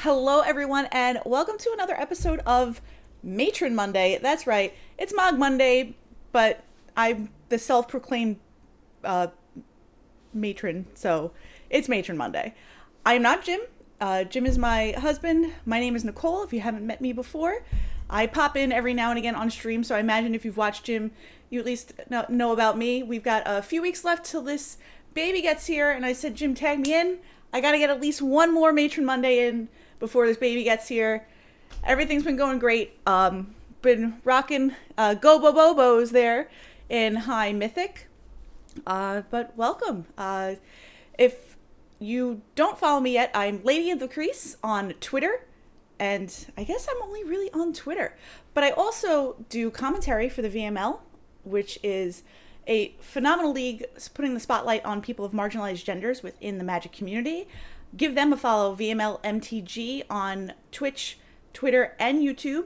Hello everyone and welcome to another episode of Matron Monday. That's right, it's Mogg Monday, but I'm the self-proclaimed matron, so it's Matron Monday. I'm not Jim. Jim is my husband. My name is Nicole, if you haven't met me before. I pop in every now and again on stream, so I imagine if you've watched Jim, you at least know about me. We've got a few weeks left till this baby gets here, and I said, Jim, tag me in. I gotta get at least one more Matron Monday in before this baby gets here. Everything's been going great. Been rocking Go-Bo-Bobos there in high Mythic. But welcome. If you don't follow me yet, I'm LadyOfTheCrease on Twitter. And I guess I'm only really on Twitter. But I also do commentary for the VML, which is a phenomenal league putting the spotlight on people of marginalized genders within the Magic community. Give them a follow, VML MTG, on Twitch, Twitter, and YouTube.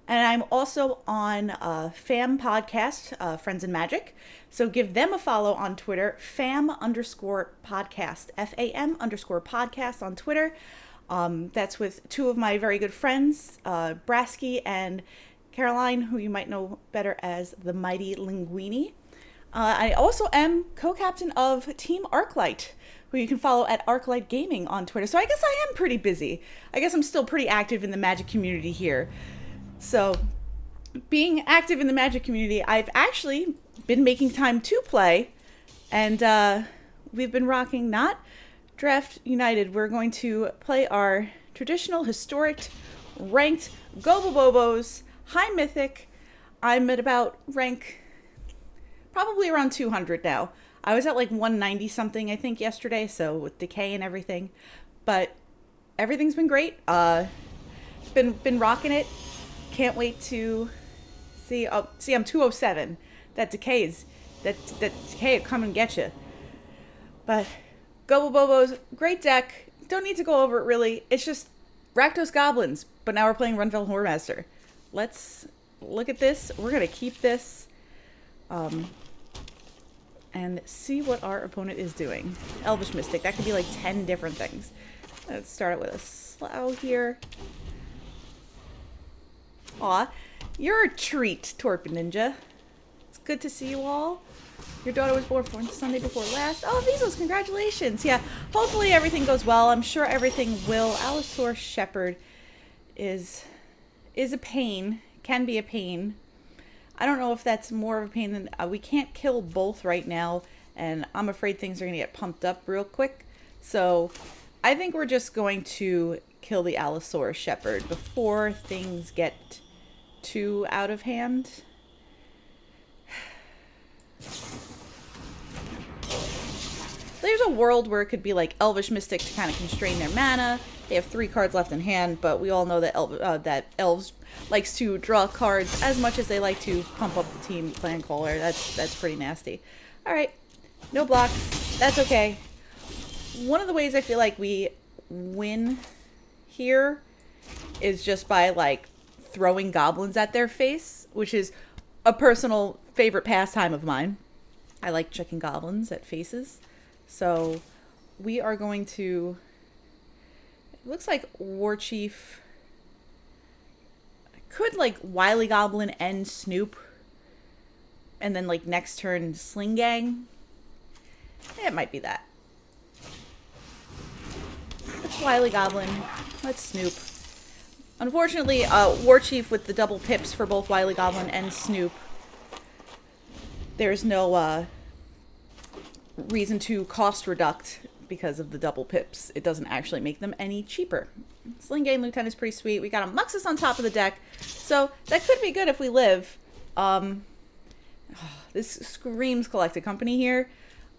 And I'm also on FAM podcast, Friends in Magic. So give them a follow on Twitter, FAM_podcast, FAM_podcast on Twitter. That's with two of my very good friends, Brasky and Caroline, who you might know better as the Mighty Linguini. I also am co-captain of Team Arclight, who you can follow at Arclight Gaming on Twitter. So I guess I am pretty busy. I guess I'm still pretty active in the Magic community here. So being active in the Magic community, I've actually been making time to play. And we've been rocking not Draft United. We're going to play our traditional historic ranked Go-Bo-Bobos, high Mythic. I'm at about rank probably around 200 now. I was at like 190 something, I think, yesterday, so with decay and everything. But everything's been great. Been rocking it. Can't wait to see. Oh, see, I'm 207. That decay will come and get you. But Go-Bo-Bobos, great deck. Don't need to go over it really. It's just Rakdos Goblins, but now we're playing Rundvelt Hordemaster. Let's look at this. We're gonna keep this. And see what our opponent is doing. Elvish Mystic. That could be like 10 different things. Let's start it with a Slough here. Aw, you're a treat, Torpid Ninja. It's good to see you all. Your daughter was born for Sunday before last. Oh, Vizos, congratulations. Yeah, hopefully everything goes well. I'm sure everything will. Allosaur Shepherd is a pain. Can be a pain. I don't know if that's more of a pain than... we can't kill both right now, and I'm afraid things are going to get pumped up real quick. So I think we're just going to kill the Allosaur Shepherd before things get too out of hand. There's a world where it could be like Elvish Mystic to kind of constrain their mana. They have 3 cards left in hand, but we all know that that Elves likes to draw cards as much as they like to pump up the team clan caller. That's pretty nasty. All right, no blocks. That's okay. One of the ways I feel like we win here is just by like throwing goblins at their face, which is a personal favorite pastime of mine. I like checking goblins at faces. So we are going to... It looks like Warchief could like Wily Goblin and Snoop, and then like next turn Sling-Gang. It might be that. Let's Wily Goblin. Let's Snoop. Unfortunately, Warchief with the double pips for both Wily Goblin and Snoop. There's no reason to cost reduct because of the double pips. It doesn't actually make them any cheaper. Sling-Gang Lieutenant is pretty sweet. We got a Muxus on top of the deck, so that could be good if we live. This screams Collected Company here.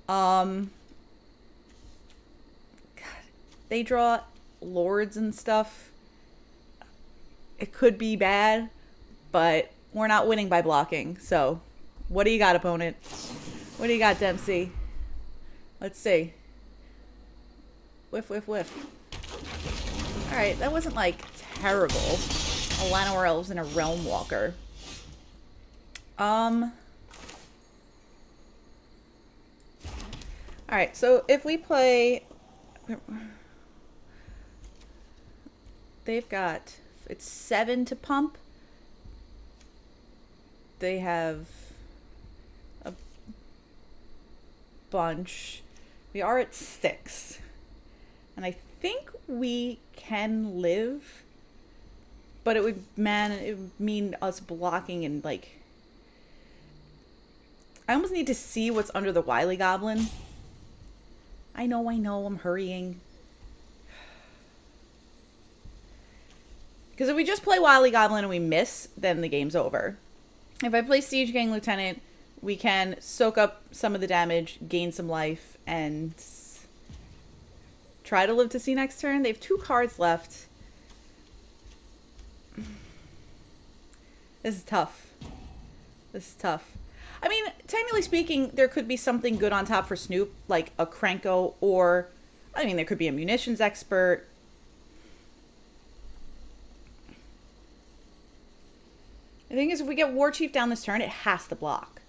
God, they draw lords and stuff. It could be bad, but we're not winning by blocking. So, what do you got, opponent? What do you got, Dempsey? Let's see. Whiff, whiff, whiff. Alright, that wasn't, like, terrible. A Llanowar Elves and a Realm Walker. Alright, so if we play... they've got, it's 7 to pump. They have a bunch. We are at 6. And I think we can live, but it would, man, it would mean us blocking and like, I almost need to see what's under the Wily Goblin. I know, I'm hurrying. Because if we just play Wily Goblin and we miss, then the game's over. If I play Sling-Gang Lieutenant, we can soak up some of the damage, gain some life, and try to live to see next turn. They have 2 cards left. This is tough. This is tough. I mean, technically speaking, there could be something good on top for Snoop, like a Krenko, or, I mean, there could be a Munitions Expert. The thing is, if we get Warchief down this turn, it has to block.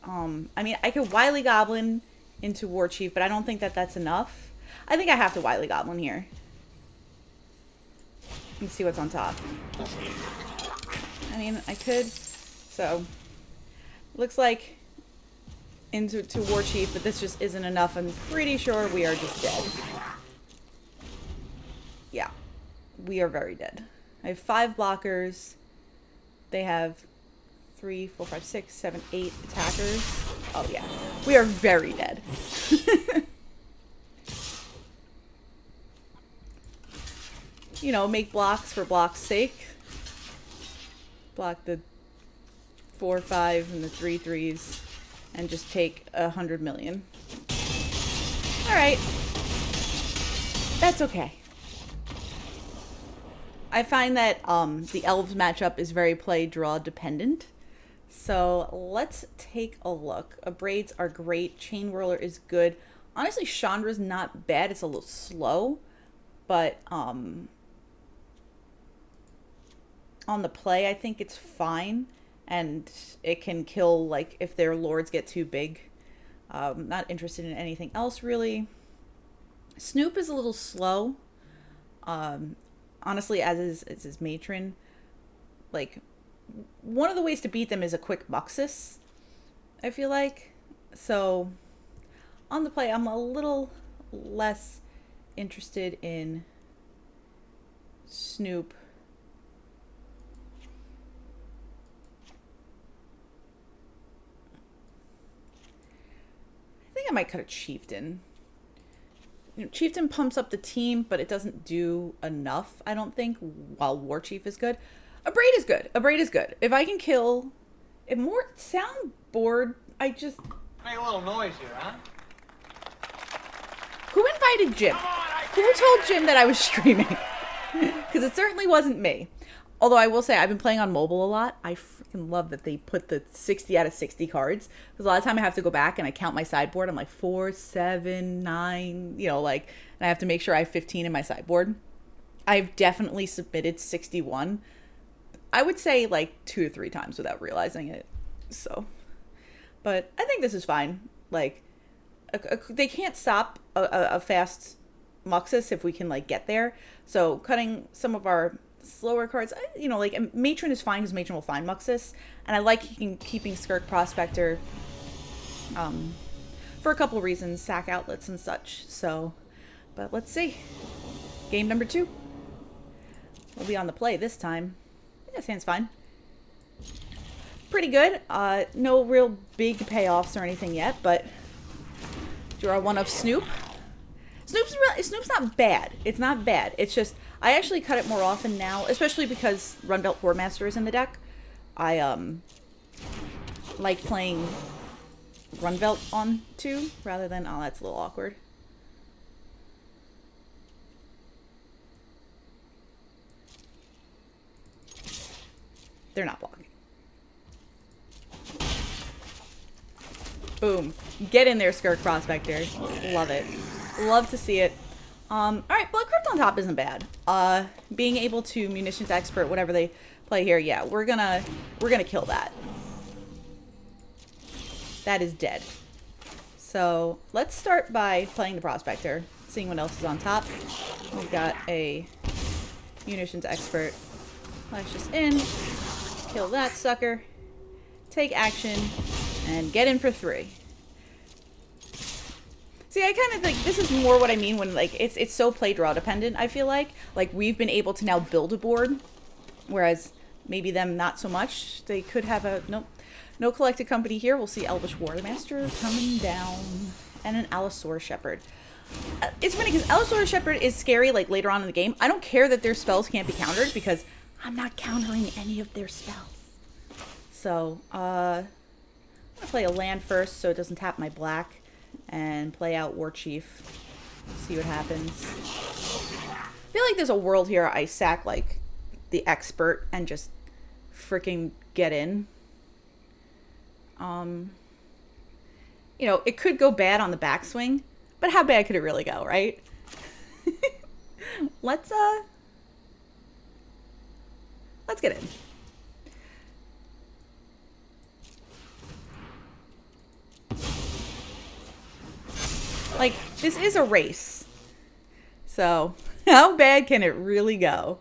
I mean, I could Wily Goblin into Warchief, but I don't think that that's enough. I think I have to Wily Goblin here. Let's see what's on top. I mean, I could. So, looks like into Warchief, but this just isn't enough. I'm pretty sure we are just dead. Yeah, we are very dead. I have 5 blockers. They have 3, 4, 5, 6, 7, 8 attackers. Oh yeah, we are very dead. You know, make blocks for block's sake. Block the 4, 5, and the 3 3s, and just take 100 million. All right, that's okay. I find that the Elves matchup is very play-draw dependent. So let's take a look. Braids are great. Chain Whirler is good. Honestly, Chandra's not bad. It's a little slow. But on the play, I think it's fine. And it can kill, like, if their lords get too big. Not interested in anything else, really. Snoop is a little slow. Honestly, as is his Matron. Like, one of the ways to beat them is a quick Muxus, I feel like. So, on the play, I'm a little less interested in Snoop. I think I might cut a Chieftain. You know, Chieftain pumps up the team, but it doesn't do enough, I don't think, while Warchief is good. A Braid is good. A Braid is good. If I can kill... If more soundboard, I just... Make a little noise here, huh? Who invited Jim? Who told Jim that I was streaming? Because it certainly wasn't me. Although I will say, I've been playing on mobile a lot. I freaking love that they put the 60 out of 60 cards. Because a lot of time I have to go back and I count my sideboard. I'm like 4, 7, 9, you know, like, and I have to make sure I have 15 in my sideboard. I've definitely submitted 61. I would say like 2 or 3 times without realizing it. So, but I think this is fine. Like, they can't stop a fast Muxus if we can, like, get there. So cutting some of our slower cards, you know, like, Matron is fine because Matron will find Muxus, and I like keeping Skirk Prospector for a couple of reasons, sack outlets and such. So, but let's see. Game number 2. We'll be on the play this time. Yeah, this hand's fine. Pretty good. No real big payoffs or anything yet, but draw 1 of Snoop. Snoop's not bad. It's not bad. It's just, I actually cut it more often now, especially because Rundvelt Hordemaster is in the deck. I like playing Rundvelt on 2 rather than, oh, that's a little awkward. They're not blocking. Boom. Get in there, Skirk Prospector. Love it. Love to see it. Alright, Blood Crypt on top isn't bad. Being able to Munitions Expert, whatever they play here, yeah, we're gonna kill that. That is dead. So, let's start by playing the Prospector, seeing what else is on top. We've got a Munitions Expert. Flash this in. Kill that sucker. Take action. And get in for 3. See, I kind of think this is more what I mean when, like, it's so play draw dependent, I feel like. Like, we've been able to now build a board. Whereas, maybe them not so much. They could have a... Nope. No collected company here. We'll see Elvish Hordemaster coming down. And an Allosaurus Shepherd. It's funny because Allosaurus Shepherd is scary, like, later on in the game. I don't care that their spells can't be countered because I'm not countering any of their spells. So, I'm going to play a land first so it doesn't tap my black. And play out Warchief. See what happens. I feel like there's a world here I sack, like, the Expert and just freaking get in. You know, it could go bad on the backswing, but how bad could it really go, right? Let's get in. Like, this is a race. So, how bad can it really go?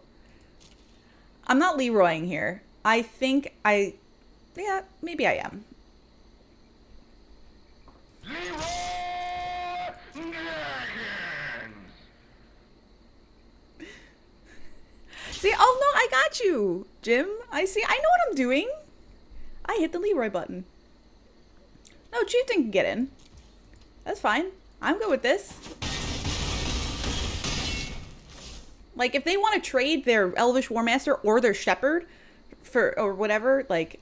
I'm not Leroying here. I think yeah, maybe I am. See, oh no, I got you, Jim. I know what I'm doing. I hit the Leroy button. No, Chieftain can get in. That's fine. I'm good with this. Like, if they want to trade their Elvish Warmaster or their Shepherd for, or whatever, like,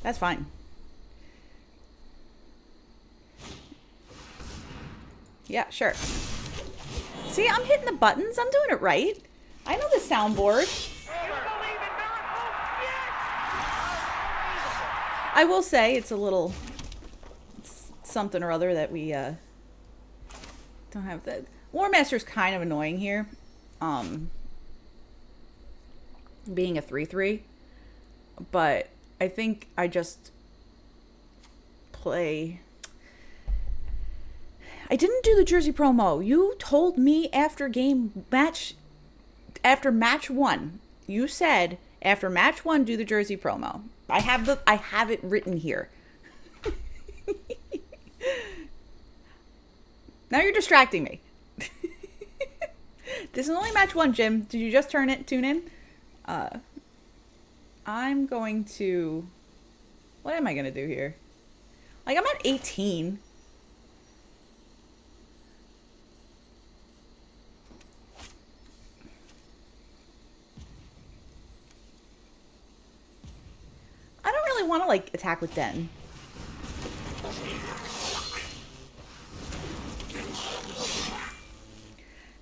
that's fine. Yeah, sure. See, I'm hitting the buttons. I'm doing it right. I know the soundboard. I will say it's a little something or other that we don't have. The Warmaster's kind of annoying here. Being a 3/3. But I think I just play... I didn't do the jersey promo. You told me after match 1. You said after match 1 do the jersey promo. I have it written here. Now you're distracting me. This is only match 1, Jim. Did you just tune in? I'm going to... What am I going to do here? Like, I'm at 18. I don't really want to, like, attack with Den.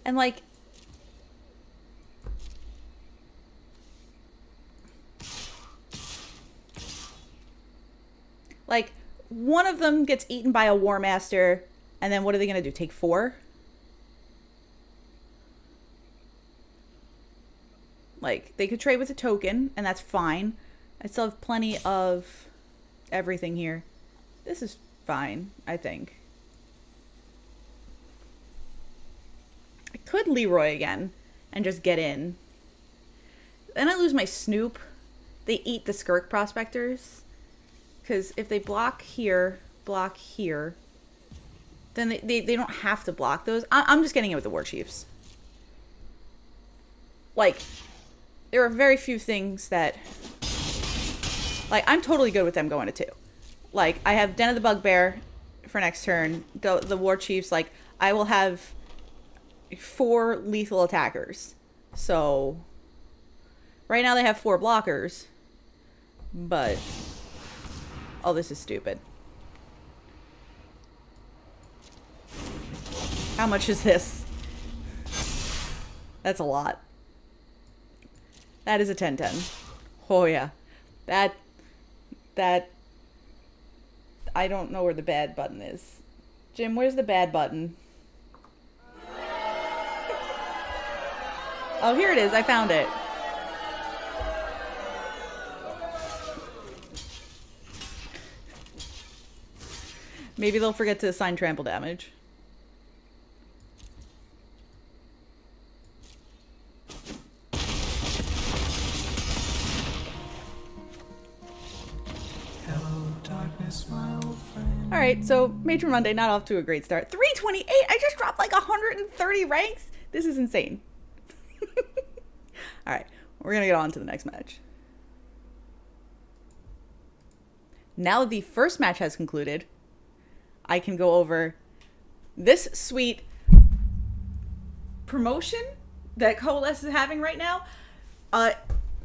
And, like... Like, one of them gets eaten by a Warmaster, and then what are they going to do? Take 4? Like, they could trade with a token, and that's fine. I still have plenty of everything here. This is fine, I think. I could Leroy again and just get in. Then I lose my Snoop. They eat the Skirk Prospectors. Because if they block here, then they don't have to block those. I'm just getting it with the Warchiefs. Like, there are very few things that... Like, I'm totally good with them going to 2. Like, I have Den of the Bugbear for next turn. The Warchiefs, like, I will have 4 lethal attackers. So, right now they have 4 blockers. But... Oh, this is stupid. How much is this? That's a lot. That is a 10-10. Oh, yeah. That... I don't know where the bad button is. Jim, where's the bad button? Oh, here it is. I found it. Maybe they'll forget to assign trample damage. All right, so Matron Monday, not off to a great start. 328. I just dropped like 130 ranks. This is insane. All right, we're going to get on to the next match. Now the first match has concluded, I can go over this sweet promotion that Coalesce is having right now.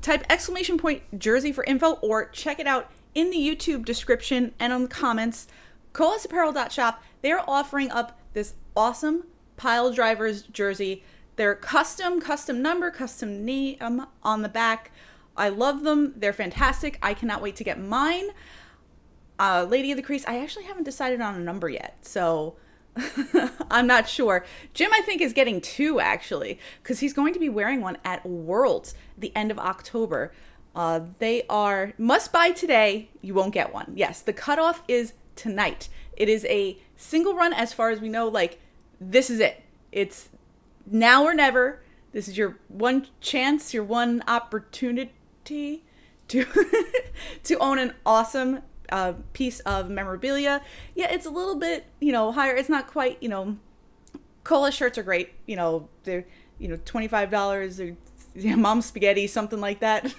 Type exclamation point jersey for info or check it out in the YouTube description and on the comments. CoalesceApparel.shop, they're offering up this awesome Piledrivers jersey. They're custom number, custom name on the back. I love them. They're fantastic. I cannot wait to get mine. Lady of the Crease, I actually haven't decided on a number yet, so I'm not sure. Jim, I think, is getting 2, actually, because he's going to be wearing one at Worlds the end of October. They are must buy today. You won't get one. Yes, the cutoff is tonight. It is a single run as far as we know. Like, this is it. It's now or never. This is your one chance, your one opportunity to to own an awesome piece of memorabilia. Yeah, it's a little bit, higher. It's not quite, Cola shirts are great. They're, $25 or mom spaghetti, something like that.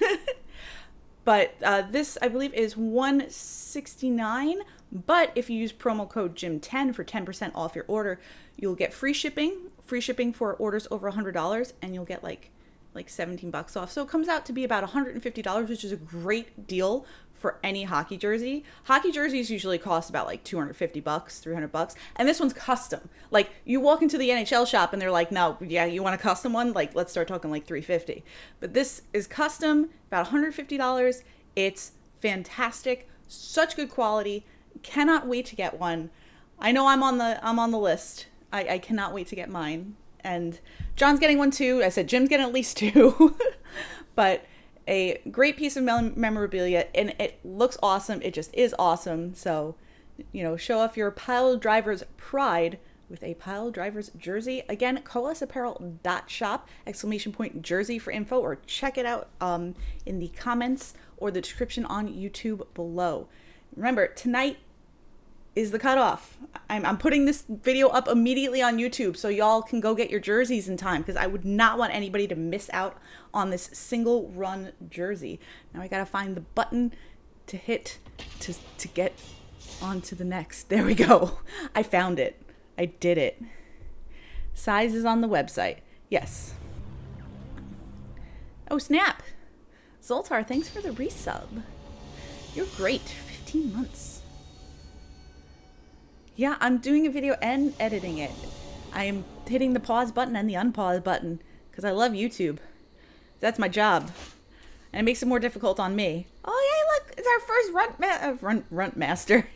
But this, I believe, is $169. But if you use promo code JIM10 for 10% off your order, you'll get free shipping for orders over $100, and you'll get like $17 off. So it comes out to be about $150, which is a great deal for any hockey jersey. Hockey jerseys usually cost about like $250, $300, and this one's custom. Like, you walk into the NHL shop and they're like, no, yeah, you want a custom one? Like, let's start talking like $350. But this is custom, about $150. It's fantastic, such good quality. Cannot wait to get one. I know I'm on the list. I cannot wait to get mine. And John's getting one too. I said Jim's getting at least 2. But a great piece of memorabilia, and it looks awesome. It just is awesome. So, show off your Piledrivers pride with a Piledrivers jersey. Again, coalesceapparel.shop, exclamation point jersey for info, or check it out in the comments or the description on YouTube below. Remember, tonight is the cutoff. I'm putting this video up immediately on YouTube so y'all can go get your jerseys in time, because I would not want anybody to miss out on this single run jersey. Now I gotta find the button to hit to get on to the next. There we go. I found it. I did it. Size is on the website. Yes. Oh, snap. Zoltar, thanks for the resub. You're great. 15 months. Yeah, I'm doing a video and editing it. I am hitting the pause button and the unpause button because I love YouTube. That's my job. And it makes it more difficult on me. Oh, yeah, look, it's our first Runtmaster.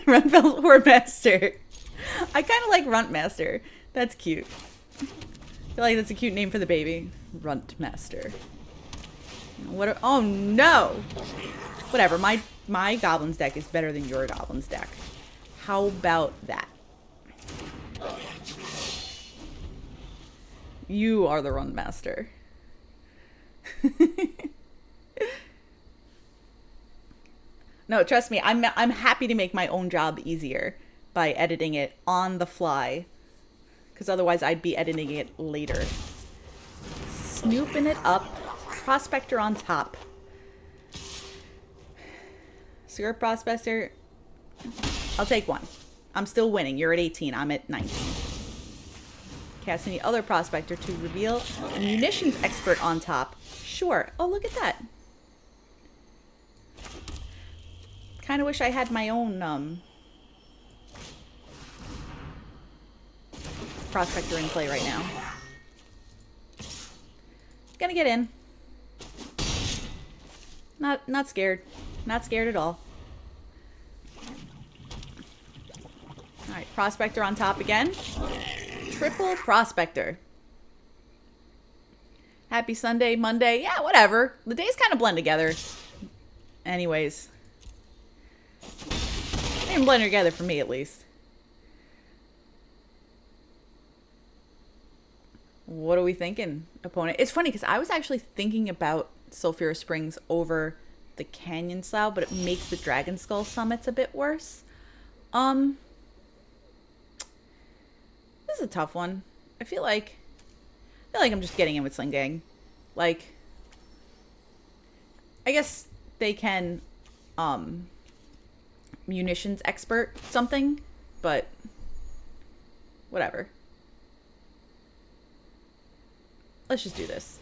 Rundvelt Hordemaster. I kind of like Runtmaster. That's cute. I feel like that's a cute name for the baby. Runtmaster. Oh, no. Whatever, my Goblins deck is better than your Goblins deck. How about that? You are the Runtmaster. No, trust me, I'm happy to make my own job easier by editing it on the fly, because otherwise I'd be editing it later. Snooping it up. Prospector on top. Skirk Prospector. I'll take one. I'm still winning. You're at 18. I'm at 19. Cast any other Prospector to reveal a Munitions Expert on top. Sure. Oh, look at that. Kind of wish I had my own Prospector in play right now. Gonna get in. Not scared. Not scared at all. Alright, Prospector on top again. Triple Prospector. Happy Sunday, Monday. Yeah, whatever. The days kind of blend together. Anyways. They didn't blend together for me, at least. What are we thinking, opponent? It's funny, because I was actually thinking about Sulphurous Springs over the Canyon Slough, but it makes the Dragonskull Summits a bit worse. This is a tough one. I feel like I'm just getting in with Sling-Gang. Like, I guess they can, Munitions Expert something, but whatever. Let's just do this.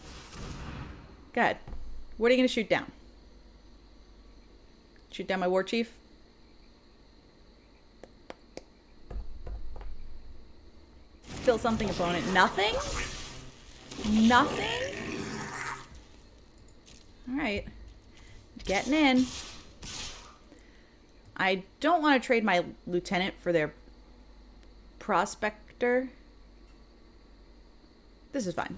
Go ahead. What are you going to shoot down? Shoot down my Warchief? Kill something, opponent. Nothing? Nothing? Alright. Getting in. I don't want to trade my Lieutenant for their Prospector. This is fine.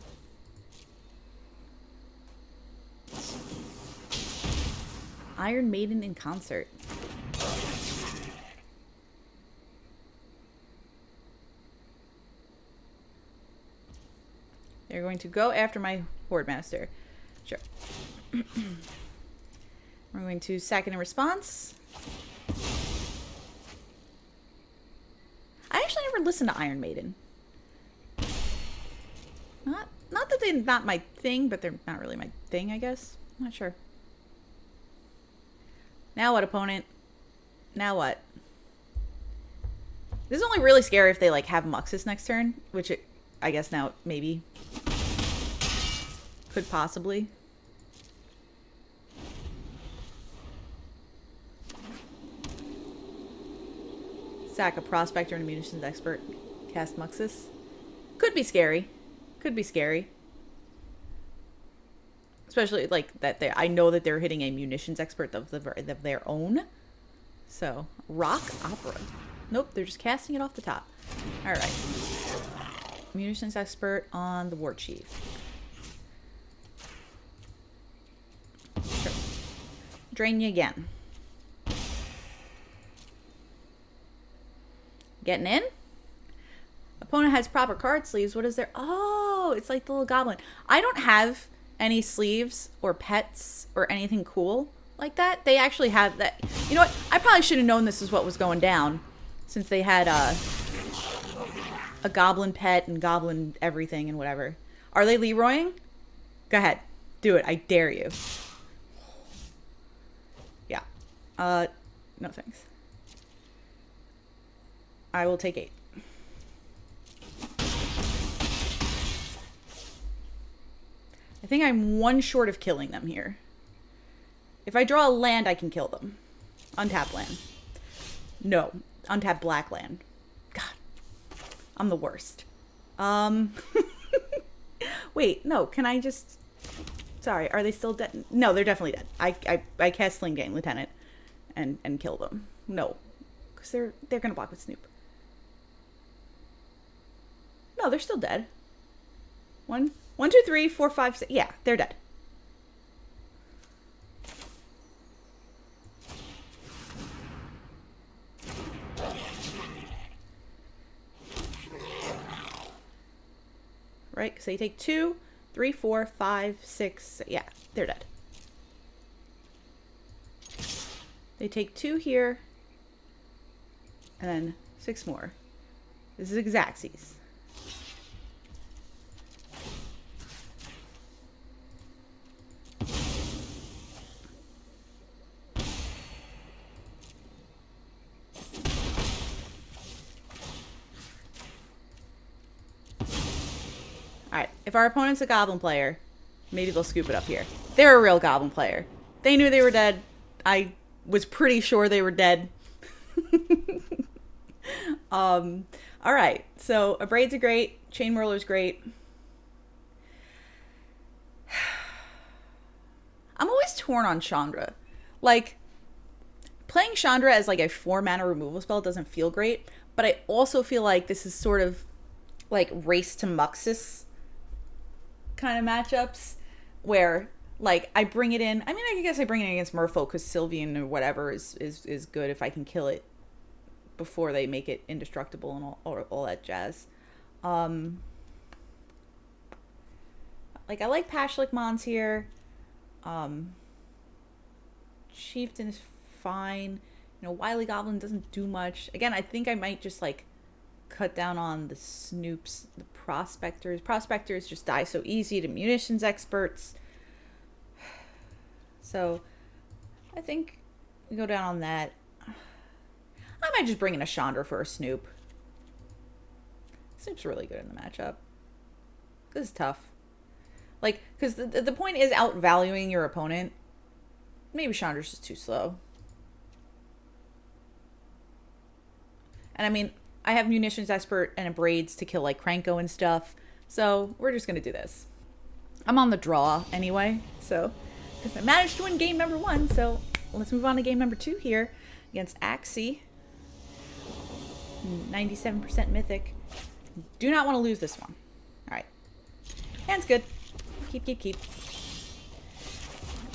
Iron Maiden in concert. They're going to go after my Hordemaster. Sure. We're going to sack in response. I actually never listened to Iron Maiden. Not that they're not my thing, but they're not really my thing, I guess. I'm not sure. Now what, opponent? Now what? This is only really scary if they, like, have Muxus next turn, which I guess now maybe could possibly. Sack a Prospector and a Munitions Expert. Cast Muxus. Could be scary. Could be scary. Especially, like, that I know that they're hitting a Munitions Expert of their own. So, Rock Opera. Nope, they're just casting it off the top. Alright. Munitions Expert on the Warchief. Sure. Drain you again. Getting in. Opponent has proper card sleeves. What is there? Oh, it's like the little goblin. I don't have any sleeves or pets or anything cool like that. They actually have that. You know what? I probably should have known this is what was going down, since they had a goblin pet and goblin everything and whatever. Are they Leroying? Go ahead. Do it. I dare you. Yeah. No thanks. I will take 8. I think I'm one short of killing them here. If I draw a land, I can kill them. Untap land. No. Untap black land. God. I'm the worst. Wait, no. Can I just... Sorry, are they still dead? No, they're definitely dead. I cast Sling-Gang Lieutenant and kill them. No. Because they're going to block with Snoop. No, they're still dead. 1, 2, 3, 4, 5, 6. Yeah, they're dead. Right? Because they take 2, 3, 4, 5, 6. Yeah, they're dead. They take 2 here. And then 6 more. This is Xaxes. Alright, if our opponent's a goblin player, maybe they'll scoop it up here. They're a real goblin player. They knew they were dead. I was pretty sure they were dead. Alright, so Abrade's a great, Chain Whirler's great. I'm always torn on Chandra. Like, playing Chandra as like a 4-mana removal spell doesn't feel great, but I also feel like this is sort of like Race to Muxus kind of matchups where like I bring it in. I mean, I guess I bring it in against Merfolk because Sylvian or whatever is good if I can kill it before they make it indestructible and all that jazz. Like I like Pashalik Mons here. Chieftain is fine. You know, Wily Goblin doesn't do much. Again, I think I might just like cut down on the Snoops, the Prospectors. Prospectors just die so easy to Munitions Experts. So I think we go down on that. I might just bring in a Chandra for a Snoop. Snoop's really good in the matchup. This is tough. Like, because the point is outvaluing your opponent. Maybe Chandra's just too slow. And I mean, I have Munitions Expert and a Braids to kill like Krenko and stuff. So we're just going to do this. I'm on the draw anyway. So because I managed to win game number 1. So let's move on to game number 2 here against Axie. 97% Mythic. Do not want to lose this one. All right. Hand's good. Keep.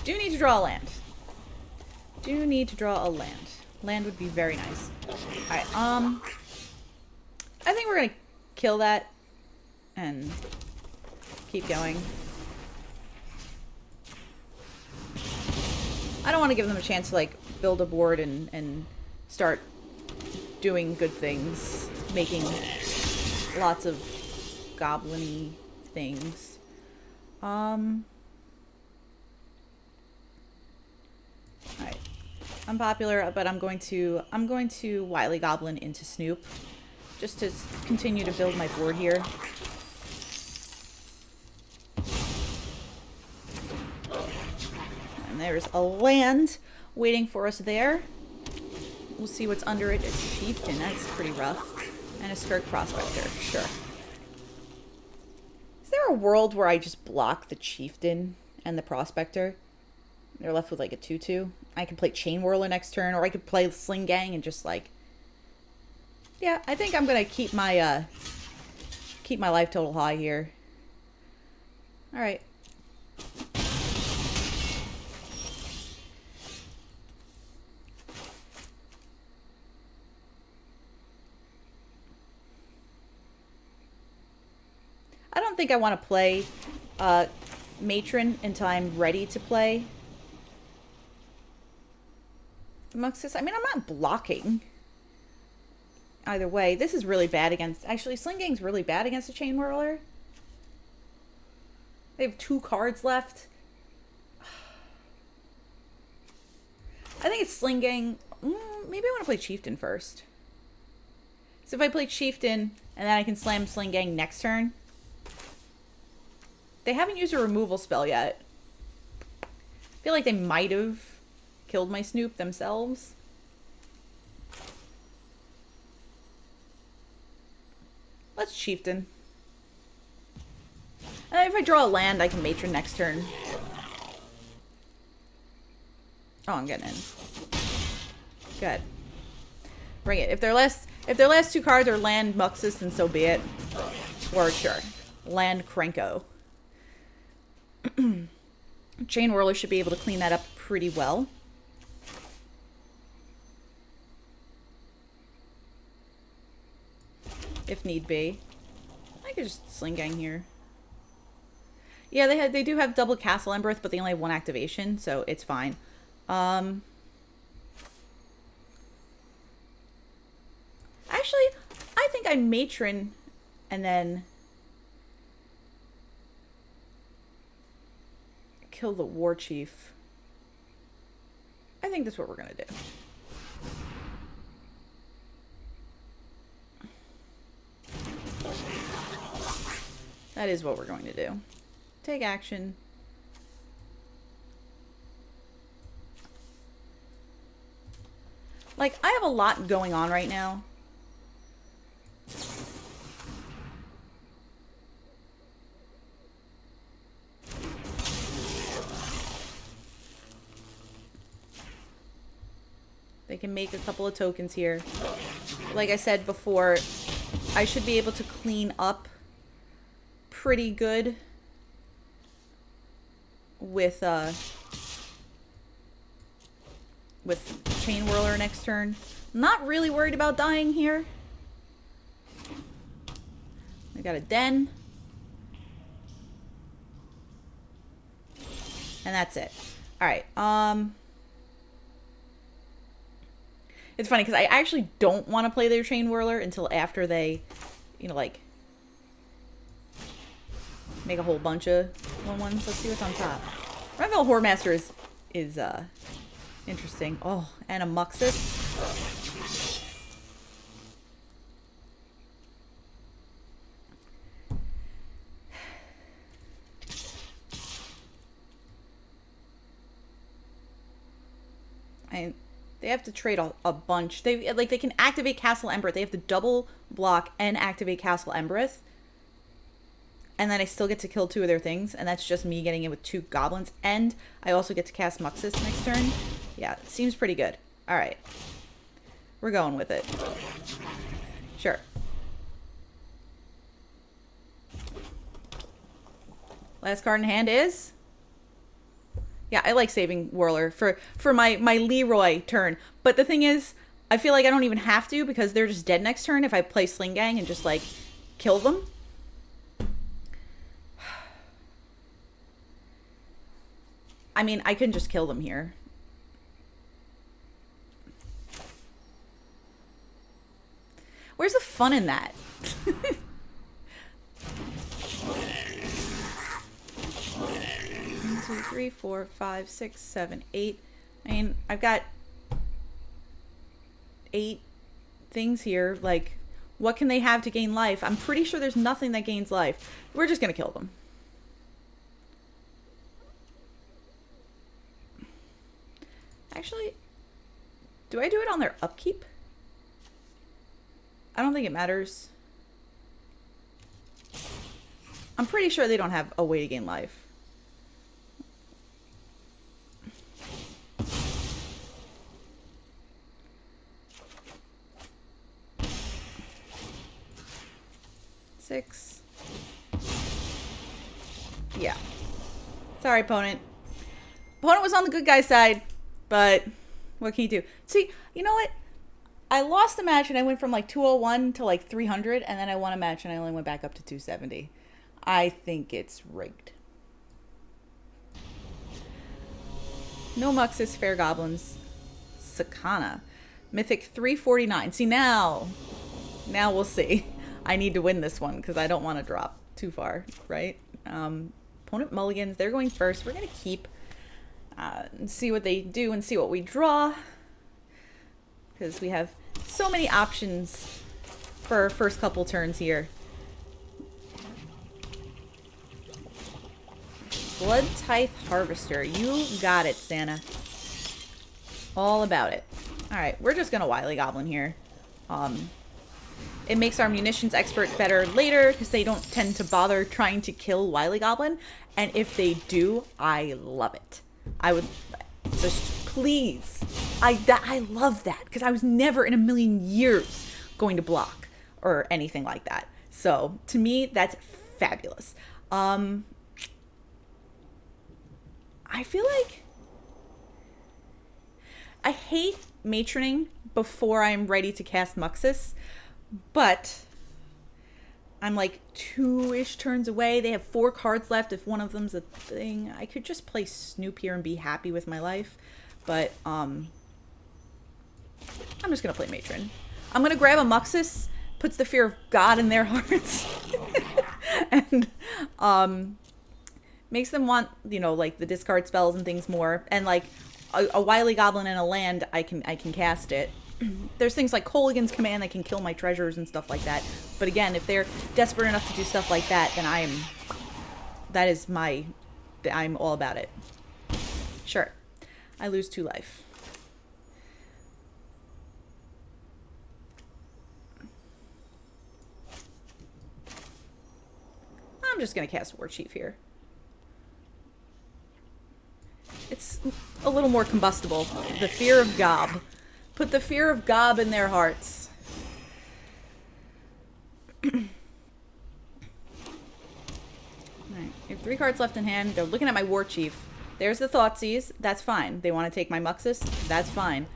Do need to draw a land. Do need to draw a land. Land would be very nice. Alright, I think we're gonna kill that and keep going. I don't want to give them a chance to like build a board and start doing good things, making lots of goblin-y things. Alright. Unpopular, but I'm going to Wily Goblin into Snoop just to continue to build my board here. And there's a land waiting for us there. We'll see what's under it. It's Chieftain, that's pretty rough. And a Skirk Prospector, sure. Is there a world where I just block the Chieftain and the Prospector? They're left with like a 2/2. I could play Chain Whirler next turn, or I could play Sling-Gang and just like... Yeah, I think I'm gonna keep my life total high here. Alright. I don't think I want to play Matron until I'm ready to play Muxus. I mean, I'm not blocking. Either way, this is really bad against... Actually, Sling-Gang's really bad against a Chain Whirler. They have 2 cards left. I think it's Sling-Gang. Maybe I want to play Chieftain first. So if I play Chieftain, and then I can slam Sling-Gang next turn. They haven't used a removal spell yet. I feel like they might have killed my Snoop themselves. Let's Chieftain. And if I draw a land, I can Matron next turn. Oh, I'm getting in. Good. Bring it. If their last 2 cards are land Muxus, then so be it. Or sure. Land Krenko. Chain Whirler should be able to clean that up pretty well. If need be. I could just Sling-Gang here. Yeah, they do have double Castle Embereth, but they only have 1 activation, so it's fine. Actually, I think I Matron and then kill the Warchief. I think that's what we're gonna do. That is what we're going to do. Take action. Like, I have a lot going on right now. They can make a couple of tokens here. Like I said before, I should be able to clean up pretty good with Chain Whirler next turn. Not really worried about dying here. I got a Den. And that's it. Alright, It's funny because I actually don't want to play their Chain Whirler until after they, you know, like, make a whole bunch of 1/1s. Let's see what's on top. Rundvelt Hordemaster is interesting. Oh, and a Muxus. They have to trade a bunch. They can activate Castle Embereth. They have to double block and activate Castle Embereth. And then I still get to kill 2 of their things. And that's just me getting in with 2 goblins. And I also get to cast Muxus next turn. Yeah, seems pretty good. Alright. We're going with it. Sure. Last card in hand is... Yeah, I like saving Whirler for my Leroy turn. But the thing is, I feel like I don't even have to because they're just dead next turn if I play Sling-Gang and just, like, kill them. I mean, I can just kill them here. Where's the fun in that? 1, 2, 3, 4, 5, 6, 7, 8. I mean, I've got 8 things here. Like, what can they have to gain life? I'm pretty sure there's nothing that gains life. We're just gonna kill them. Actually, do I do it on their upkeep? I don't think it matters. I'm pretty sure they don't have a way to gain life. Six. Yeah. Sorry, opponent. Opponent was on the good guy side, but what can you do? See, you know what? I lost the match and I went from like 201 to like 300, and then I won a match and I only went back up to 270. I think it's rigged. No Muxus, Fair Goblins. Sakana. Mythic 349. See, now we'll see. I need to win this one because I don't want to drop too far, right? Opponent mulligans. They're going first. We're going to keep and see what they do and see what we draw, because we have so many options for our first couple turns here. Blood Tithe Harvester. You got it, Santa. All about it. Alright, we're just going to Wily Goblin here. It makes our Munitions Expert better later because they don't tend to bother trying to kill Wily Goblin. And if they do, I love it. I would just, please. I love that because I was never in a million years going to block or anything like that. So to me, that's fabulous. I feel like I hate matroning before I'm ready to cast Muxus, but I'm like 2-ish turns away. They have 4 cards left. If one of them's a thing, I could just play Snoop here and be happy with my life. But I'm just gonna play Matron. I'm gonna grab a Muxus, puts the fear of God in their hearts, and makes them want, you know, like the discard spells and things more. And like a Wily Goblin in a land, I can cast it. There's things like Colligan's Command that can kill my treasures and stuff like that. But again, if they're desperate enough to do stuff like that, then I'm all about it. Sure. I lose 2 life. I'm just going to cast Warchief here. It's a little more combustible. The fear of Gob. Put the fear of Gob in their hearts. Alright, I have 3 cards left in hand. They're looking at my Warchief. There's the Thoughtseize. That's fine. They want to take my Muxus. That's fine.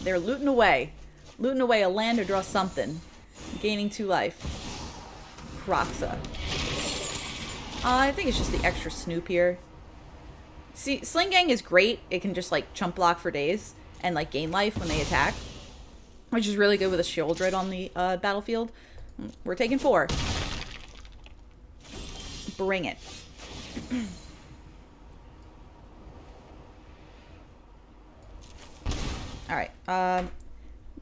They're looting away. Looting away a land to draw something. Gaining 2 life. Kroxa. I think it's just the extra Snoop here. See, Sling-Gang is great. It can just, like, chump block for days and, like, gain life when they attack, which is really good with a Shieldred on the battlefield. We're taking 4. Bring it. Alright,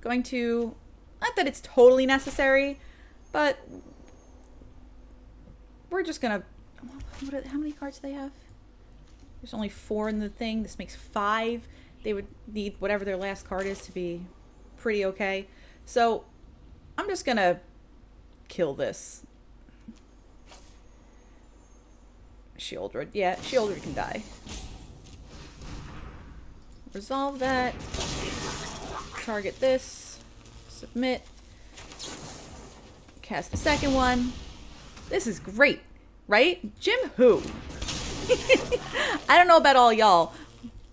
going to, not that it's totally necessary, but we're just gonna, how many cards do they have? There's only 4 in the thing. This makes 5. They would need whatever their last card is to be pretty okay. So I'm just gonna kill this. Shieldred. Yeah, Shieldred can die. Resolve that. Target this. Submit. Cast the second one. This is great, right? Jim who? I don't know about all y'all,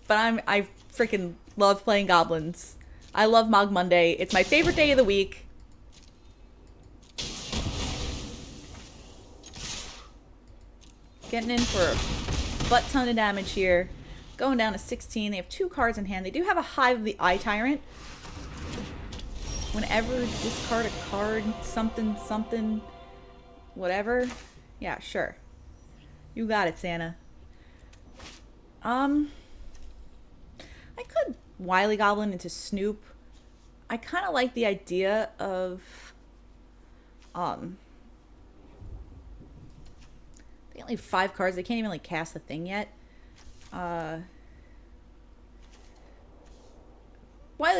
but I freaking love playing goblins. I love Mogg Monday. It's my favorite day of the week. Getting in for a butt ton of damage here. Going down to 16. They have 2 cards in hand. They do have a Hive of the Eye Tyrant. Whenever discard a card, something, something, whatever. Yeah, sure. You got it, Santa. I could Wily Goblin into Snoop. I kind of like the idea of, they only have 5 cards. They can't even, like, cast the thing yet. Wily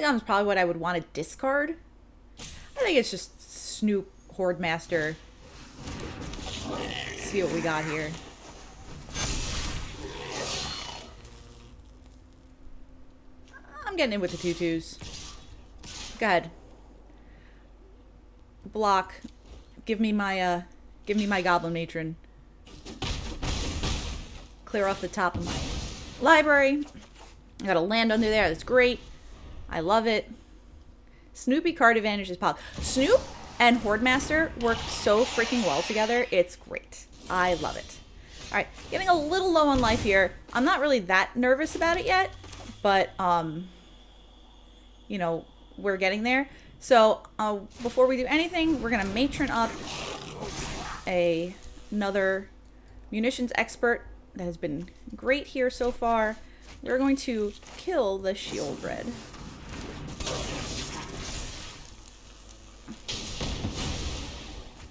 Goblin's probably what I would want to discard. I think it's just Snoop, Hordemaster. See what we got here. I'm getting in with the 2/2s. Go ahead. Block. Give me my Goblin Matron. Clear off the top of my library. I got a land under there. That's great. I love it. Snoopy card advantage is pop. Snoop and Hordemaster work so freaking well together. It's great. I love it. All right, getting a little low on life here. I'm not really that nervous about it yet, but you know, we're getting there. So before we do anything, we're gonna matron up another Munitions Expert that has been great here so far. We're going to kill the Shieldred.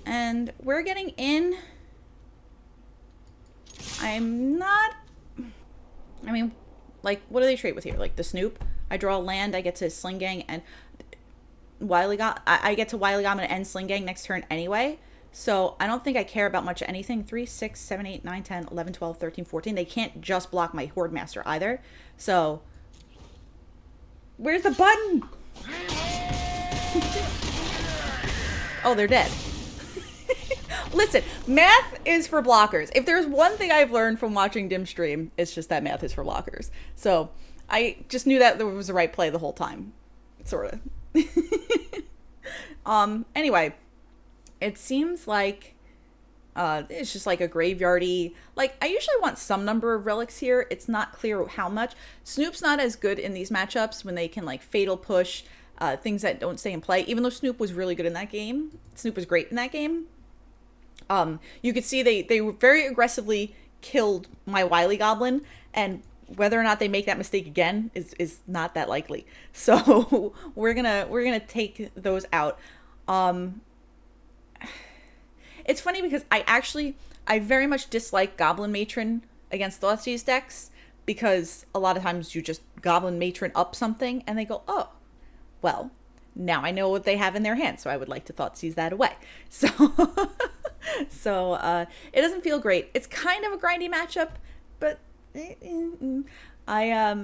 And we're getting in. I'm not, I mean, like, what do they trade with here? Like the Snoop? I draw a land, I get to Sling-Gang, and I get to Wily Goblin and Sling-Gang next turn anyway. So I don't think I care about much of anything. 3, 6, 7, 8, 9, 10, 11, 12, 13, 14. They can't just block my Hordemaster either. So, where's the button? Oh, they're dead. Listen, math is for blockers. If there's one thing I've learned from watching Dim stream, it's just that math is for blockers. So I just knew that there was the right play the whole time, sort of. Anyway, it seems like it's just like a graveyardy. Like, I usually want some number of relics here. It's not clear how much. Snoop's not as good in these matchups when they can, like, fatal push things that don't stay in play. Even though Snoop was really good in that game, Snoop was great in that game. You could see they very aggressively killed my Wily Goblin, and whether or not they make that mistake again is not that likely. So we're gonna take those out. It's funny because I very much dislike Goblin Matron against Thoughtseize decks, because a lot of times you just Goblin Matron up something and they go, oh, well, now I know what they have in their hand, so I would like to Thoughtseize that away. So it doesn't feel great. It's kind of a grindy matchup, but I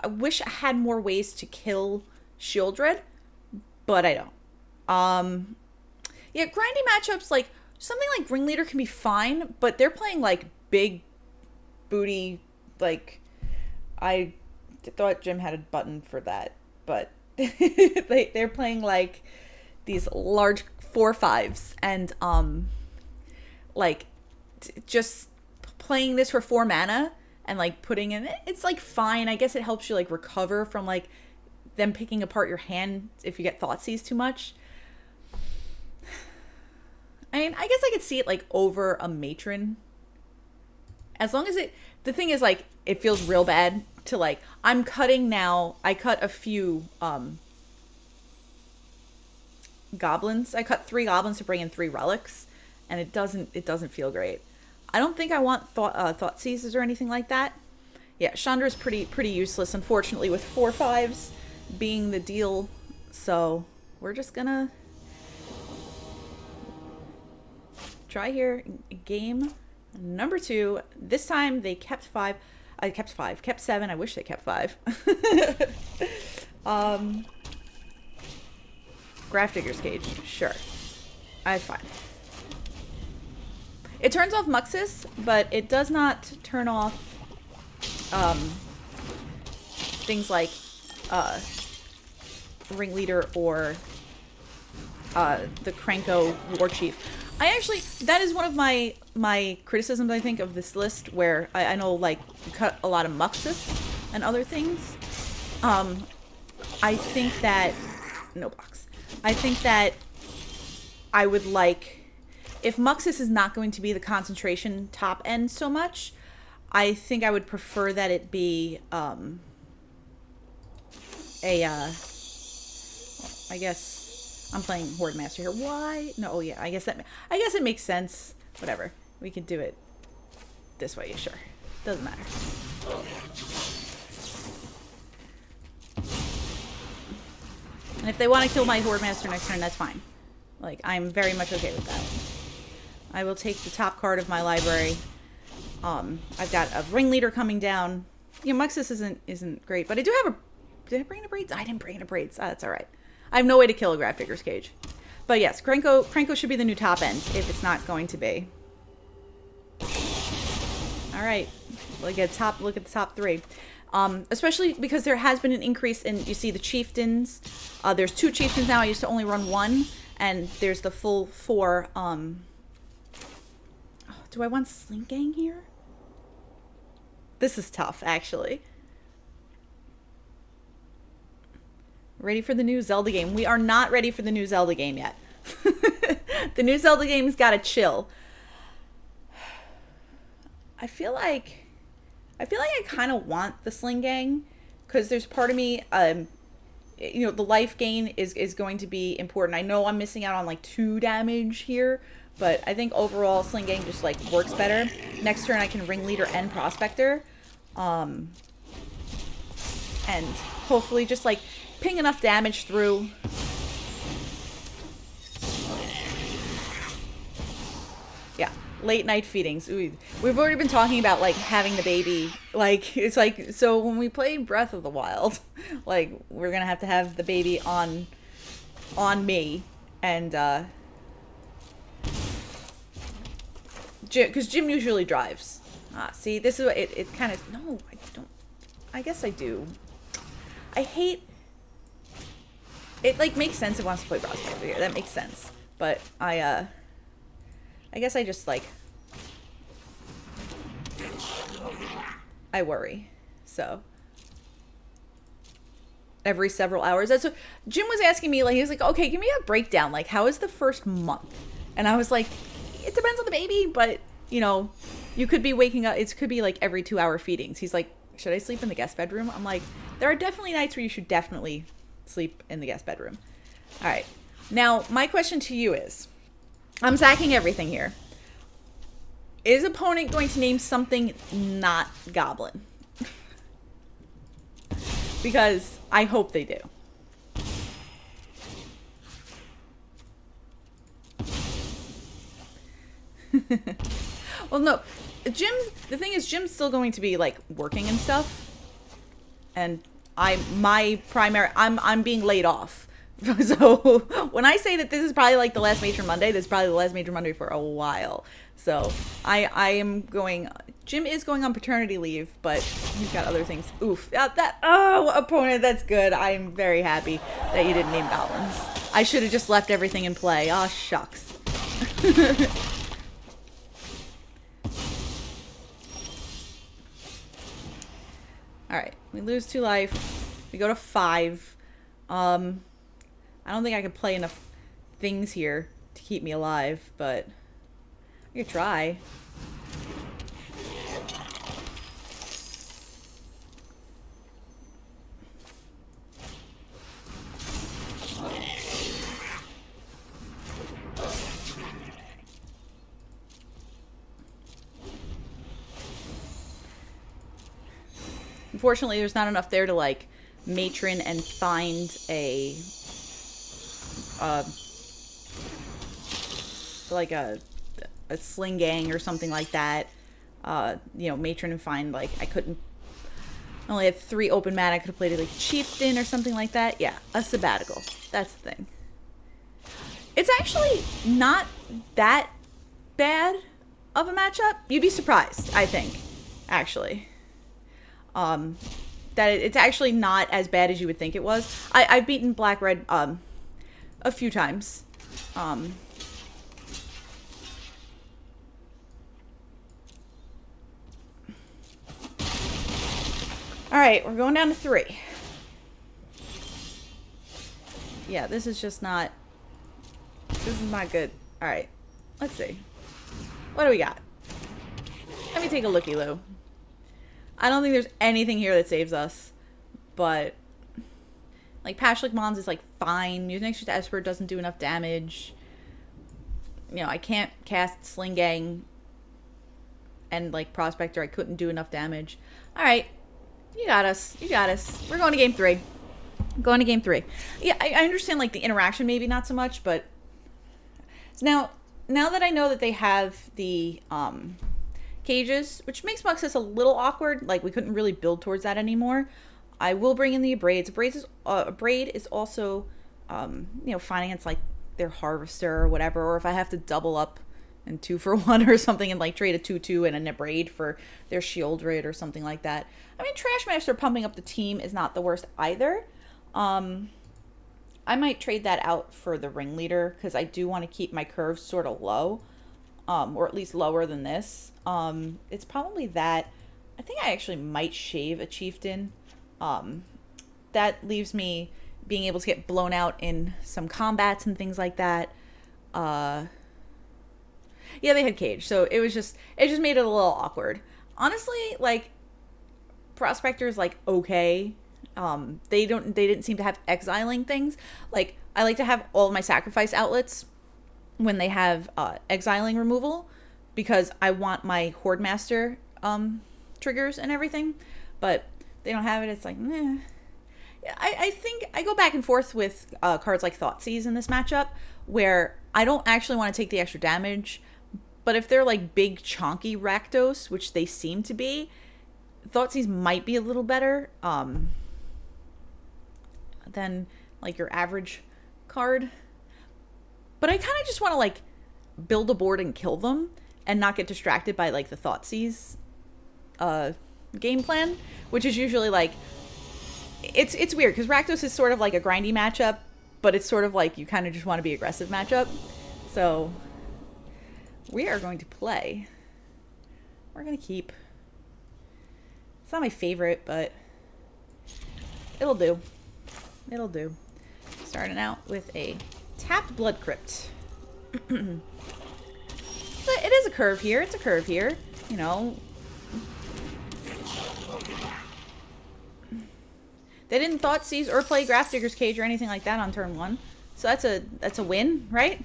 wish I had more ways to kill Shieldred, but I don't. Yeah, grindy matchups, like something like Ringleader can be fine, but they're playing like big booty, like, I thought Jim had a button for that, but they're playing like these large 4/5s, and like just playing this for 4 mana and like putting in it. It's like fine. I guess it helps you like recover from like them picking apart your hand if you get Thoughtseize too much. I mean, I guess I could see it like over a Matron. As long as the thing is like, it feels real bad to like, I'm cutting now. I cut a few goblins. I cut 3 goblins to bring in 3 relics, and it doesn't feel great. I don't think I want Thoughtseizes or anything like that. Yeah, Chandra's pretty useless, unfortunately, with 4/5s being the deal. So we're just gonna try here. Game number 2. This time they kept 5. I kept 5. Kept 7. I wish they kept 5. Grafdigger's Cage. Sure. I fine. It turns off Muxus, but it does not turn off things like Ringleader or the Krenko Warchief. That is one of my criticisms, I think, of this list, where I know, like, you cut a lot of Muxus and other things. I think that... No box. I think that I would like... If Muxus is not going to be the concentration top end so much, I think I would prefer that it be I guess I'm playing Hordemaster here. Why? No, oh yeah, I guess it makes sense. Whatever. We could do it this way, sure. Doesn't matter. And if they want to kill my Hordemaster next turn, that's fine. Like, I'm very much okay with that. I will take the top card of my library. I've got a Ringleader coming down. You know, Muxus isn't great, but I do have a... Did I bring in a Braids? I didn't bring in a Braids. That's alright. I have no way to kill a Grafdigger's Cage. But yes, Krenko should be the new top end, if it's not going to be. Alright. Look at the top 3. Especially because there has been an increase in, you see, the Chieftains. There's 2 Chieftains now. I used to only run 1. And there's the full 4. Do I want Sling-Gang here? This is tough, actually. Ready for the new Zelda game? We are not ready for the new Zelda game yet. The new Zelda game's gotta chill. I feel like I kind of want the Sling-Gang, because there's part of me, you know, the life gain is going to be important. I know I'm missing out on like 2 damage here, but I think overall Sling-Gang just like works better. Next turn I can Ringleader and Prospector, and hopefully just like ping enough damage through. Yeah, late night feedings. Ooh, we've already been talking about like having the baby. Like, it's like, so when we play Breath of the Wild, like, we're gonna have to have the baby on me, and Jim, because Jim usually drives. See, this is what it kind of... No, I don't... I guess I do. I hate... It, like, makes sense it wants to play Prospector here. That makes sense. But I guess I just, like... I worry. So... Every several hours. That's what... Jim was asking me, like, he was like, okay, give me a breakdown. Like, how is the first month? And I was like, it depends on the baby, but, you know... You could be waking up, it could be like every 2-hour feedings. He's like, should I sleep in the guest bedroom? I'm like, there are definitely nights where you should definitely sleep in the guest bedroom. All right. Now, my question to you is, I'm sacking everything here. Is opponent going to name something not Goblin? Because I hope they do. Well, no. The thing is, Jim's still going to be, like, working and stuff. And I'm being laid off. So, when I say that this is probably, like, the last Major Monday, this is probably the last Major Monday for a while. So, I am going... Jim is going on paternity leave, but he's got other things. Oof. Oh, opponent, that's good. I'm very happy that you didn't name Goblins. I should have just left everything in play. Aw, shucks. Alright, we lose 2 life. We go to 5. I don't think I could play enough things here to keep me alive, but I could try. Unfortunately, there's not enough there to, like, matron and find a, like a Sling-Gang or something like that. You know, matron and find, like, I only had 3 open mana. I could have played it like Chieftain or something like that. Yeah, a sabbatical. That's the thing. It's actually not that bad of a matchup. You'd be surprised, I think, actually. That it's actually not as bad as you would think it was. I've beaten Black-Red, a few times. Alright, we're going down to 3. Yeah, this is just not... This is not good. Alright, let's see. What do we got? Let me take a looky-loo. I don't think there's anything here that saves us, but like Pashalik Mons is like fine. Munitions Expert doesn't do enough damage. You know, I can't cast Sling-Gang and like Prospector. I couldn't do enough damage. All right, you got us. You got us. We're going to game 3. Going to game 3. Yeah, I understand like the interaction maybe not so much, but now that I know that they have the cages, which makes Muxus a little awkward. Like, we couldn't really build towards that anymore. I will bring in the Abrades. Abrade is also, you know, fine against, like, their Harvester or whatever. Or if I have to double up and 2-for-1 or something and, like, trade a 2-2 and an Abrade for their Shieldred or something like that. I mean, Trashmaster pumping up the team is not the worst either. I might trade that out for the Ringleader because I do want to keep my curves sort of low. Or at least lower than this. It's probably that. I think I actually might shave a Chieftain. That leaves me being able to get blown out in some combats and things like that. Yeah, they had cage, so it just made it a little awkward. Honestly, like, Prospector is like okay. They didn't seem to have exiling things. Like, I like to have all of my sacrifice outlets when they have exiling removal, because I want my Hordemaster triggers and everything, but they don't have it. It's like, meh. I think I go back and forth with cards like Thoughtseize in this matchup, where I don't actually want to take the extra damage, but if they're like big chonky Rakdos, which they seem to be, Thoughtseize might be a little better than like your average card. But I kind of just want to, like, build a board and kill them and not get distracted by, like, the Thoughtseize game plan, which is usually, like, it's weird because Rakdos is sort of like a grindy matchup, but it's sort of like you kind of just want to be aggressive matchup. So we are going to play. We're going to keep. It's not my favorite, but it'll do. It'll do. Starting out with a tapped Blood Crypt. It is a curve here. It's a curve here. You know. They didn't Thoughtseize or play Grafdigger's Cage or anything like that on turn 1. So that's a win, right?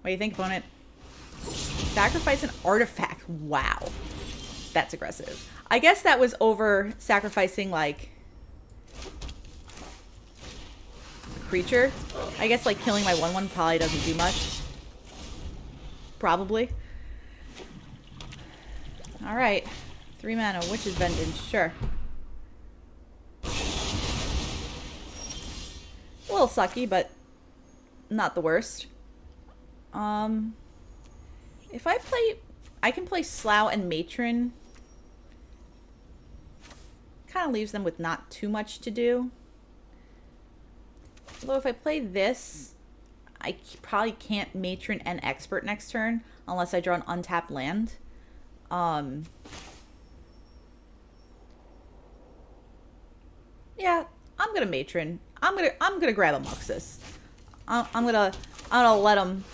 What do you think, opponent? Sacrifice an artifact. Wow. That's aggressive. I guess that was over sacrificing, like, a creature. I guess, like, killing my 1/1 probably doesn't do much. Probably. Alright. 3 mana. Witch's Vengeance. Sure. A little sucky, but not the worst. If I can play Slough and Matron. Kind of leaves them with not too much to do. Although if I play this, I probably can't Matron and Expert next turn unless I draw an untapped land. Yeah, I'm gonna Matron. I'm gonna grab a Muxus. I'm gonna let him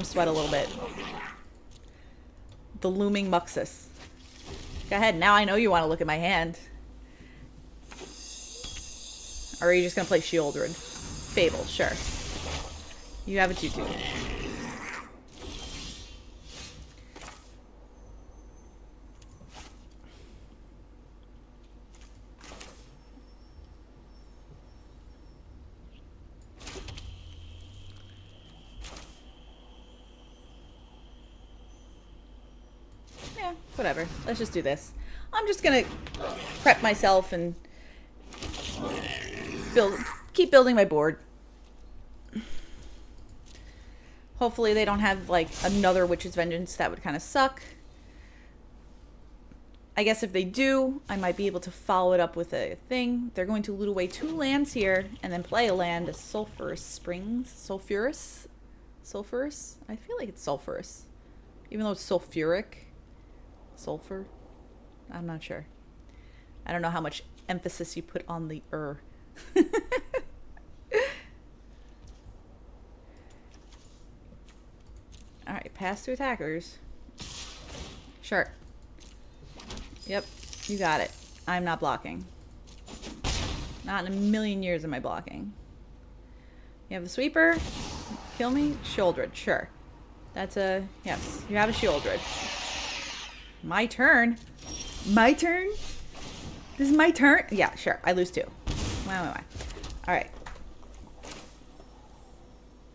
sweat a little bit. The looming Muxus. Go ahead. Now I know you want to look at my hand. Or are you just gonna play Shieldred? Fable, sure. You have a 2/2. Yeah, whatever. Let's just do this. I'm just gonna prep myself and keep building my board. Hopefully they don't have like another Witch's Vengeance. That would kind of suck. I guess if they do, I might be able to follow it up with a thing. They're going to loot away 2 lands here and then play a land, a Sulphurous Springs. Sulphurous? Sulphurous? I feel like it's sulphurous. Even though it's sulfuric. Sulfur? I'm not sure. I don't know how much emphasis you put on the Alright, pass to attackers. Sure. Yep, you got it. I'm not blocking. Not in a million years am I blocking. You have a sweeper. Kill me. Shieldred, sure. That's a... Yes, you have a Shieldred. My turn. My turn? This is my turn? Yeah, sure. I lose 2. Wow. Alright.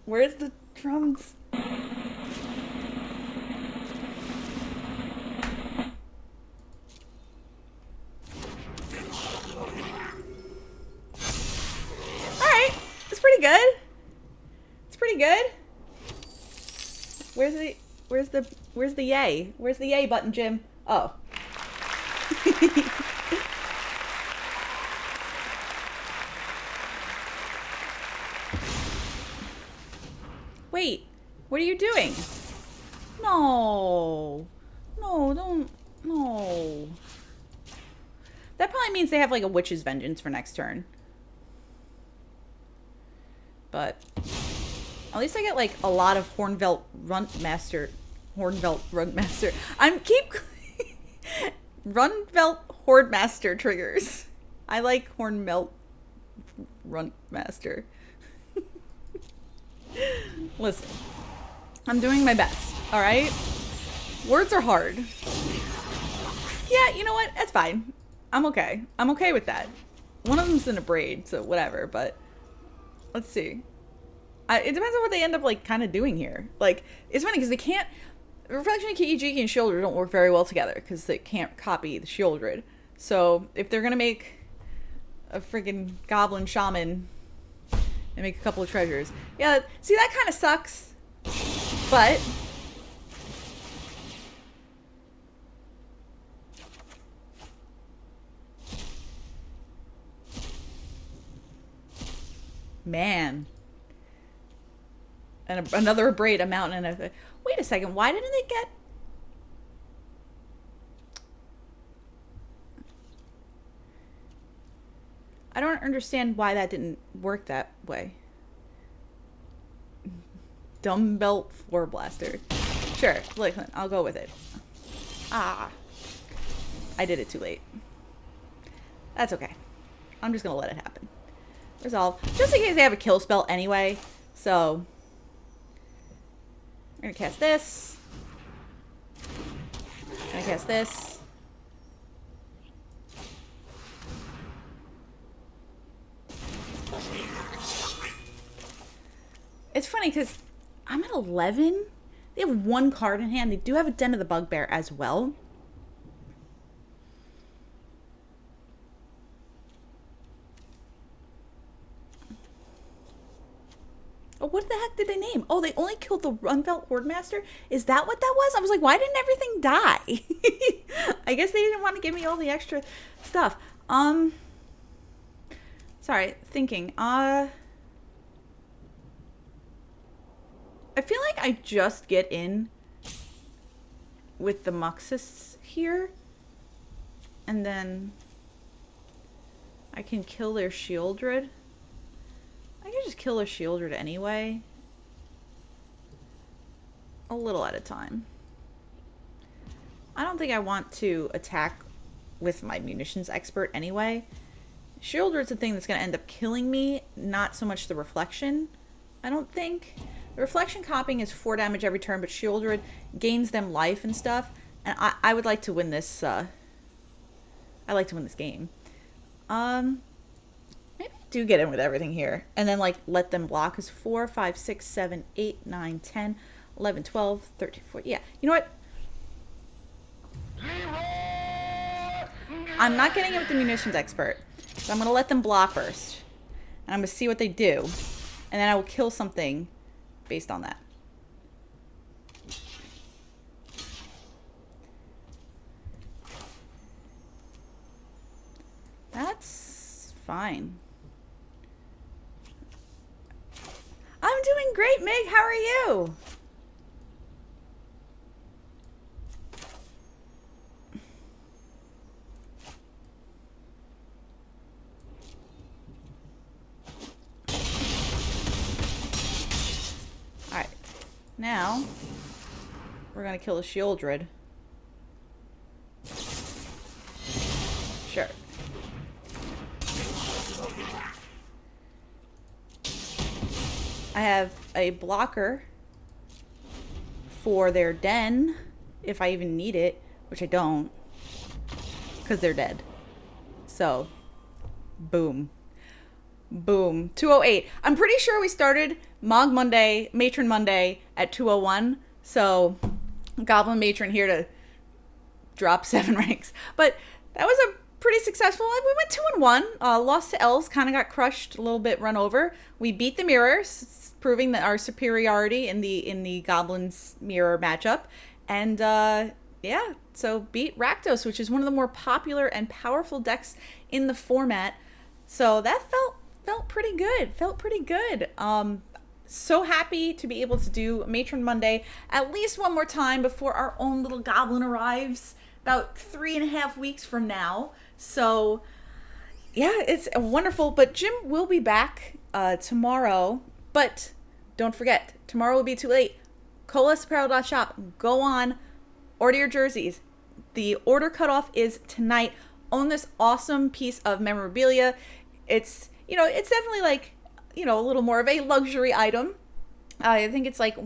Where's the drums? Good. It's pretty good. Where's the yay? Where's the yay button, Jim? Oh. Wait, what are you doing? No, don't, no. That probably means they have like a Witch's Vengeance for next turn. But at least I get like a lot of Rundvelt Hordemaster. I'm keep Rundvelt Hordemaster triggers. I like Rundvelt Hordemaster. Listen, I'm doing my best. All right, words are hard. Yeah, you know what? That's fine. I'm okay. I'm okay with that. One of them's in a braid, so whatever. But let's see. It depends on what they end up, like, kind of doing here. Like, it's funny because they can't... Reflection of Kiki and Shieldred don't work very well together because they can't copy the Shieldred. So, if they're going to make a freaking Goblin Shaman and make a couple of treasures... Yeah, see, that kind of sucks. But... Man. And another braid, a mountain, and a... Wait a second, why didn't they get... I don't understand why that didn't work that way. Dumbbell Floor Blaster. Sure, listen, I'll go with it. Ah. I did it too late. That's okay. I'm just gonna let it happen. Resolve. Just in case they have a kill spell anyway, so... I'm gonna cast this. Gonna cast this. It's funny because I'm at 11. They have 1 card in hand. They do have a Den of the Bugbear as well. Oh, what the heck did they name? Oh, they only killed the Rundvelt Hordemaster? Is that what that was? I was like, why didn't everything die? I guess they didn't want to give me all the extra stuff. Sorry, thinking. I just get in with the Muxus here, and then I can kill their Shieldred. I can just kill their Shieldred anyway. A little at a time. I don't think I want to attack with my Munitions Expert anyway. Shieldred's the thing that's going to end up killing me, not so much the Reflection, I don't think. The Reflection copying is 4 damage every turn, but Shieldred gains them life and stuff. And I would like to win this, I like to win this game. Maybe I do get in with everything here. And then, like, let them block is 4, 5, 6, 7, 8, 9, 10, 11, 12, 13, 14. Yeah, you know what? I'm not getting it with the Munitions Expert. So I'm going to let them block first. And I'm going to see what they do. And then I will kill something based on that. That's fine. I'm doing great, Meg. How are you? Alright. Now, we're going to kill the Shieldred. Sure. I have a blocker for their den, if I even need it, which I don't, because they're dead. So, boom. Boom. 208. I'm pretty sure we started Mogg Monday, Matron Monday at 201. So, Goblin Matron here to drop 7 ranks. But that was a pretty successful. We went 2-1. Lost to Elves, kind of got crushed, a little bit run over. We beat the Mirrors, proving that our superiority in the Goblins Mirror matchup. And yeah, so beat Rakdos, which is one of the more popular and powerful decks in the format. So that felt pretty good. Felt pretty good. So happy to be able to do Matron Monday at least one more time before our own little goblin arrives about 3.5 weeks from now. So yeah, it's wonderful. But Jim will be back tomorrow. But don't forget, tomorrow will be too late. CoalesceApparel.shop. Go on, order your jerseys. The order cutoff is tonight. Own this awesome piece of memorabilia. It's, you know, it's definitely like, you know, a little more of a luxury item. I think it's like it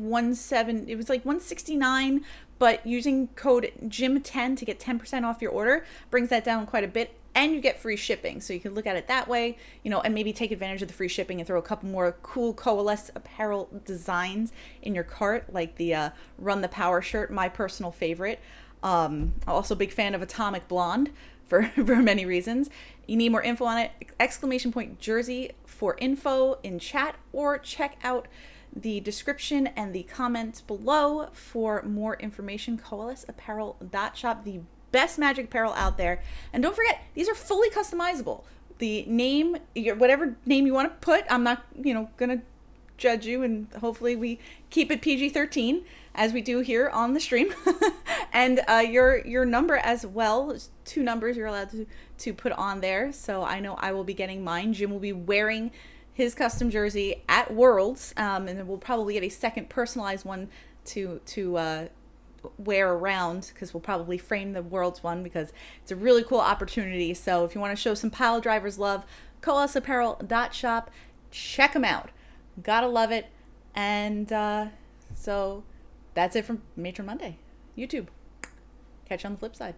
was like $169, but using code JIM10 to get 10% off your order brings that down quite a bit, and you get free shipping. So you can look at it that way, you know, and maybe take advantage of the free shipping and throw a couple more cool Coalesce apparel designs in your cart, like the Run the Power shirt, my personal favorite. I'm also a big fan of Atomic Blonde for many reasons. You need more info on it, !jersey for info in chat, or check out the description and the comments below for more information. CoalesceApparel.shop, the best Magic apparel out there. And don't forget, these are fully customizable. The name, whatever name you want to put, I'm not, you know, gonna judge you, and hopefully we keep it PG-13 as we do here on the stream. And your number as well. There's 2 numbers you're allowed to put on there. So I know I will be getting mine. Jim will be wearing his custom jersey at Worlds, and then we'll probably get a second personalized one to wear around, because we'll probably frame the Worlds one, because it's a really cool opportunity. So if you want to show some Piledrivers love, CoalesceApparel.shop, check them out. Gotta love it. And so that's it from Matron Monday. YouTube. Catch you on the flip side.